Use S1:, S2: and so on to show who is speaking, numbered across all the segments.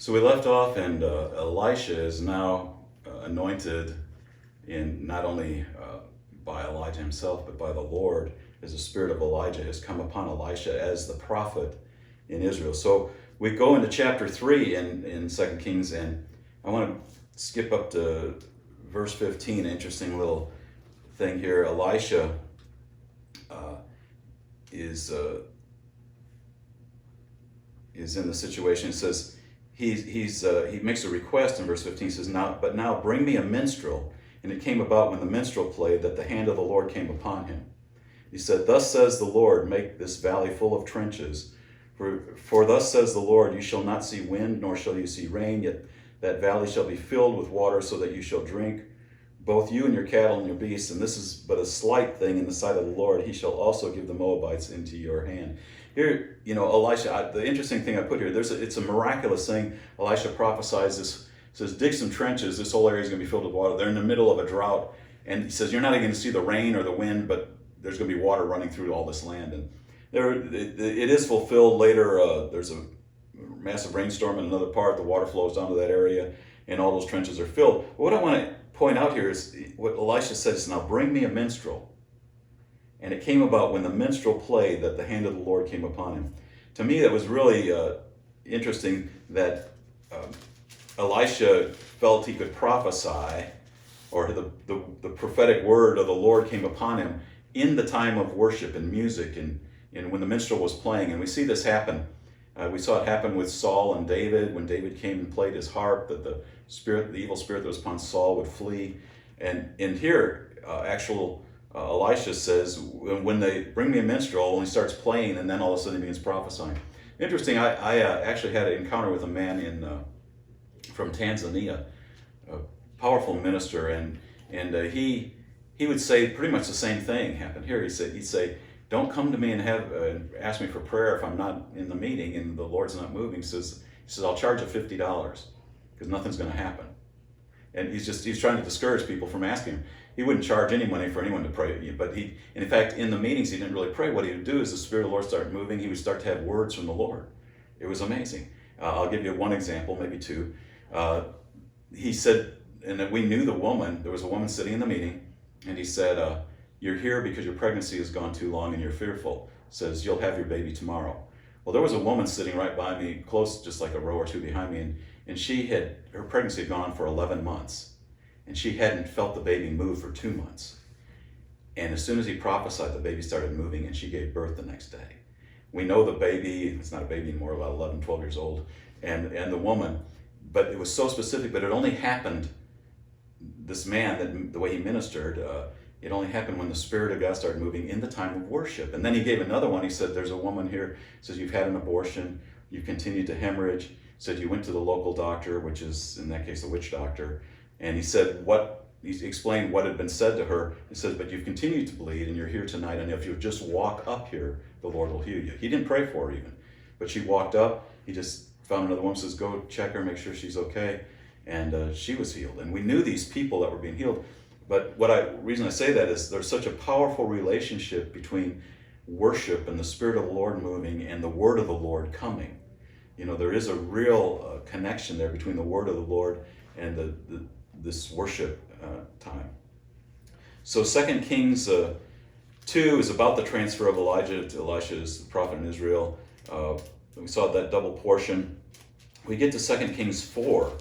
S1: So we left off, and Elisha is now anointed in not only by Elijah himself, but by the Lord, as the spirit of Elijah has come upon Elisha as the prophet in Israel. So we go into chapter 3 in 2 Kings, and I want to skip up to verse 15. Interesting little thing here. Elisha is in the situation. It says he makes a request in verse 15. He says, now bring me a minstrel. And it came about when the minstrel played that the hand of the Lord came upon him. He said, thus says the Lord, make this valley full of trenches. For thus says the Lord, you shall not see wind, nor shall you see rain, yet that valley shall be filled with water, so that you shall drink, both you and your cattle and your beasts. And this is but a slight thing in the sight of the Lord. He shall also give the Moabites into your hand. Here, Elisha, the interesting thing I put here, it's a miraculous thing. Elisha prophesies this, says, dig some trenches. This whole area is going to be filled with water. They're in the middle of a drought. And he says, you're not even going to see the rain or the wind, but there's going to be water running through all this land. And it is fulfilled later. There's a massive rainstorm in another part. The water flows down to that area, and all those trenches are filled. But what I want to point out here is what Elisha says, now bring me a minstrel. And it came about when the minstrel played that the hand of the Lord came upon him. To me, that was really interesting that Elisha felt he could prophesy, or the prophetic word of the Lord came upon him in the time of worship and music and when the minstrel was playing. And we see this happen. We saw it happen with Saul and David. When David came and played his harp, that the evil spirit that was upon Saul would flee. And here, Elisha says, when they bring me a minstrel, and he starts playing, and then all of a sudden he begins prophesying. Interesting, I actually had an encounter with a man from Tanzania, a powerful minister, and he would say pretty much the same thing happened here. He'd say, don't come to me and ask me for prayer if I'm not in the meeting and the Lord's not moving. He says I'll charge you $50 because nothing's going to happen. And he's trying to discourage people from asking him. He wouldn't charge any money for anyone to pray, but in fact, in the meetings, he didn't really pray. What he would do is the Spirit of the Lord started moving. He would start to have words from the Lord. It was amazing. I'll give you one example, maybe two. He said, and that we knew the woman. There was a woman sitting in the meeting, and he said, you're here because your pregnancy has gone too long and you're fearful. Says, you'll have your baby tomorrow. Well, there was a woman sitting right by me, close, just like a row or two behind me, and her pregnancy had gone for 11 months, and she hadn't felt the baby move for 2 months. And as soon as he prophesied, the baby started moving, and she gave birth the next day. We know the baby, it's not a baby anymore, about 11, 12 years old, and the woman, but it was so specific, but it only happened, this man, the way he ministered, it only happened when the Spirit of God started moving in the time of worship. And then he gave another one. He said, there's a woman here, says you've had an abortion, you've continued to hemorrhage, said you went to the local doctor, which is in that case a witch doctor, and he said he explained what had been said to her. He says, but you've continued to bleed and you're here tonight, and if you just walk up here, the Lord will heal you. He didn't pray for her even, but she walked up, he just found another woman, says go check her, make sure she's okay, and she was healed. And we knew these people that were being healed. But reason I say that is there's such a powerful relationship between worship and the Spirit of the Lord moving and the Word of the Lord coming. There is a real connection there between the Word of the Lord and this worship time. So 2 Kings 2 is about the transfer of Elijah to Elisha as the prophet in Israel. We saw that double portion. We get to 2 Kings 4,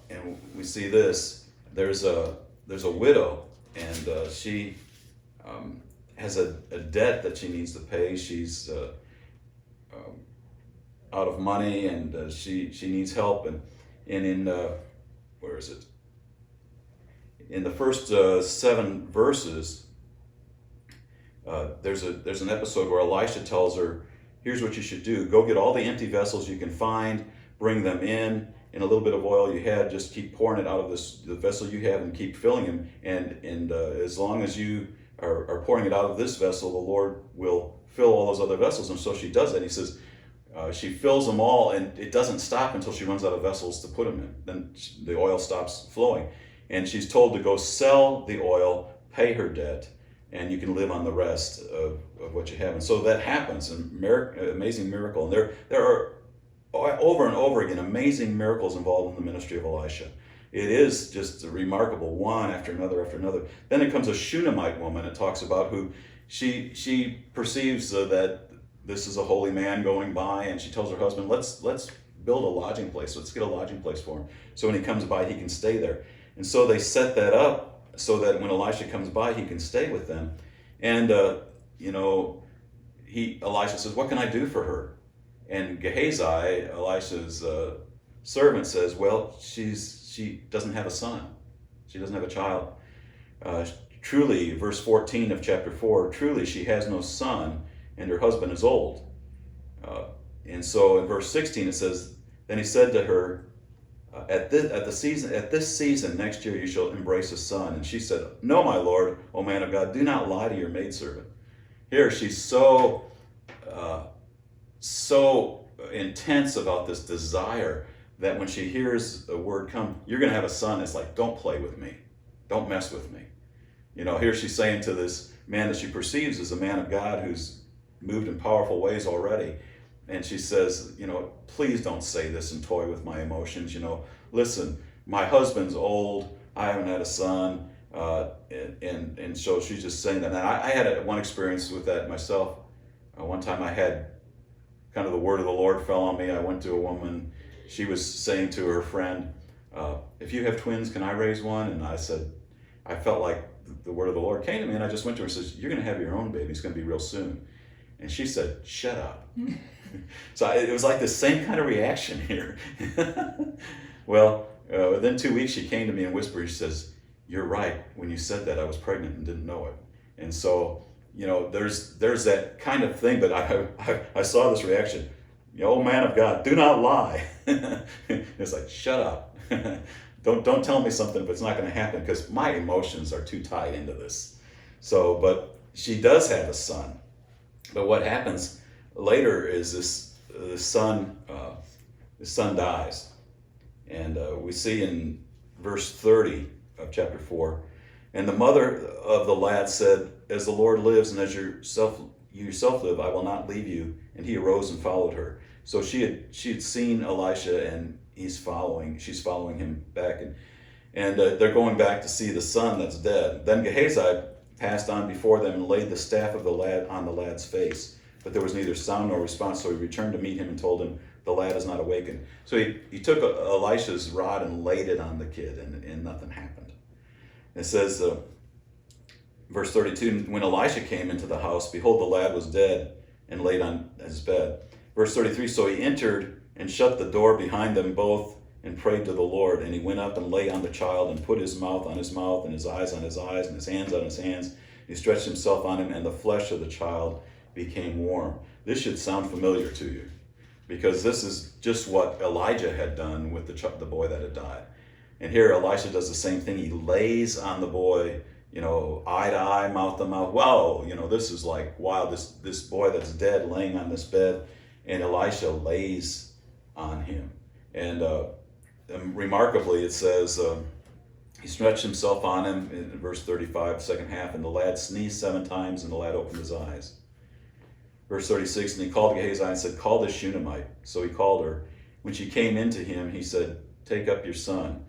S1: and we see this. There's a widow, and she has a debt that she needs to pay. She's out of money, and she needs help. And in where is it? In the first 7 verses, there's an episode where Elisha tells her, here's what you should do. Go get all the empty vessels you can find, bring them in a little bit of oil you had, just keep pouring it out of the vessel you have and keep filling them. And as long as you are pouring it out of this vessel, the Lord will fill all those other vessels. And so she does that. He says she fills them all, and it doesn't stop until she runs out of vessels to put them in. Then the oil stops flowing. And she's told to go sell the oil, pay her debt, and you can live on the rest of what you have. And so that happens, an amazing miracle. And there are over and over again, amazing miracles involved in the ministry of Elisha. It is just remarkable, one after another after another. Then it comes a Shunammite woman. It talks about who she perceives that this is a holy man going by, and she tells her husband, let's build a lodging place. Let's get a lodging place for him. So when he comes by, he can stay there. And so they set that up so that when Elisha comes by, he can stay with them. And, Elisha says, what can I do for her? And Gehazi, Elisha's servant, says, well, she doesn't have a son. She doesn't have a child. Truly, verse 14 of chapter 4, truly she has no son, and her husband is old. And so in verse 16 it says, then he said to her, at this season next year you shall embrace a son. And she said, no, my lord, O man of God, do not lie to your maidservant. Here she's so intense about this desire that when she hears a word come, you're going to have a son, it's like, don't play with me. Don't mess with me. Here she's saying to this man that she perceives as a man of God who's moved in powerful ways already. And she says, please don't say this and toy with my emotions. Listen, my husband's old. I haven't had a son. And so she's just saying that. And I had one experience with that myself. One time I had kind of the word of the Lord fell on me. I went to a woman. She was saying to her friend, if you have twins, can I raise one? And I said, I felt like the word of the Lord came to me, and I just went to her and says, you're going to have your own baby. It's going to be real soon. And she said, shut up. So it was like the same kind of reaction here. Well, within 2 weeks, she came to me and whispered, she says, you're right. When you said that, I was pregnant and didn't know it. And so, there's that kind of thing, but I saw this reaction. Oh, man of God, do not lie. It's like, shut up. Don't tell me something if it's not going to happen, because my emotions are too tied into this. So, but she does have a son. But what happens later is this son dies. And we see in verse 30 of chapter 4, and the mother of the lad said, as the Lord lives and as you yourself live, I will not leave you. And he arose and followed her. So she had seen Elisha, and she's following him back, and they're going back to see the son that's dead. Then Gehazi passed on before them and laid the staff of the lad on the lad's face, but there was neither sound nor response. So he returned to meet him and told him, the lad is not awakened. So he took Elisha's rod and laid it on the kid, and nothing happened. It says, verse 32, when Elisha came into the house, behold, the lad was dead and laid on his bed. Verse 33, so he entered and shut the door behind them both and prayed to the Lord. And he went up and lay on the child and put his mouth on his mouth and his eyes on his eyes and his hands on his hands. He stretched himself on him, and the flesh of the child became warm. This should sound familiar to you, because this is just what Elijah had done with the boy that had died. And here Elisha does the same thing. He lays on the boy, eye to eye, mouth to mouth. Wow, this is like, wow, this boy that's dead laying on this bed, and Elisha lays on him. And remarkably, it says, he stretched himself on him in verse 35, second half, and the lad sneezed 7 times, and the lad opened his eyes. Verse 36, and he called Gehazi and said, call this Shunammite. So he called her. When she came into him, he said, take up your son.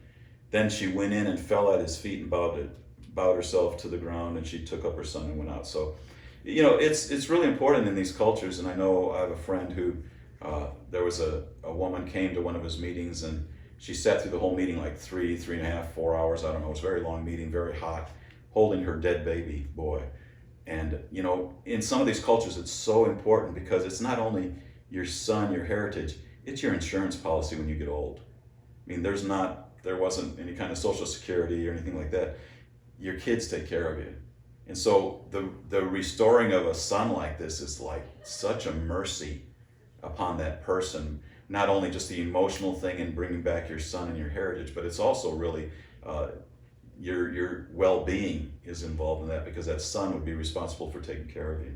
S1: Then she went in and fell at his feet and bowed herself to the ground, and she took up her son and went out. So, it's really important in these cultures. And I know I have a friend who, there was a woman came to one of his meetings, and she sat through the whole meeting like 3.5, 4 hours. I don't know. It was a very long meeting, very hot, holding her dead baby boy. And, in some of these cultures, it's so important, because it's not only your son, your heritage, it's your insurance policy when you get old. I mean, there wasn't any kind of social security or anything like that. Your kids take care of you. And so the restoring of a son like this is like such a mercy upon that person. Not only just the emotional thing in bringing back your son and your heritage, but it's also really your well-being is involved in that, because that son would be responsible for taking care of you.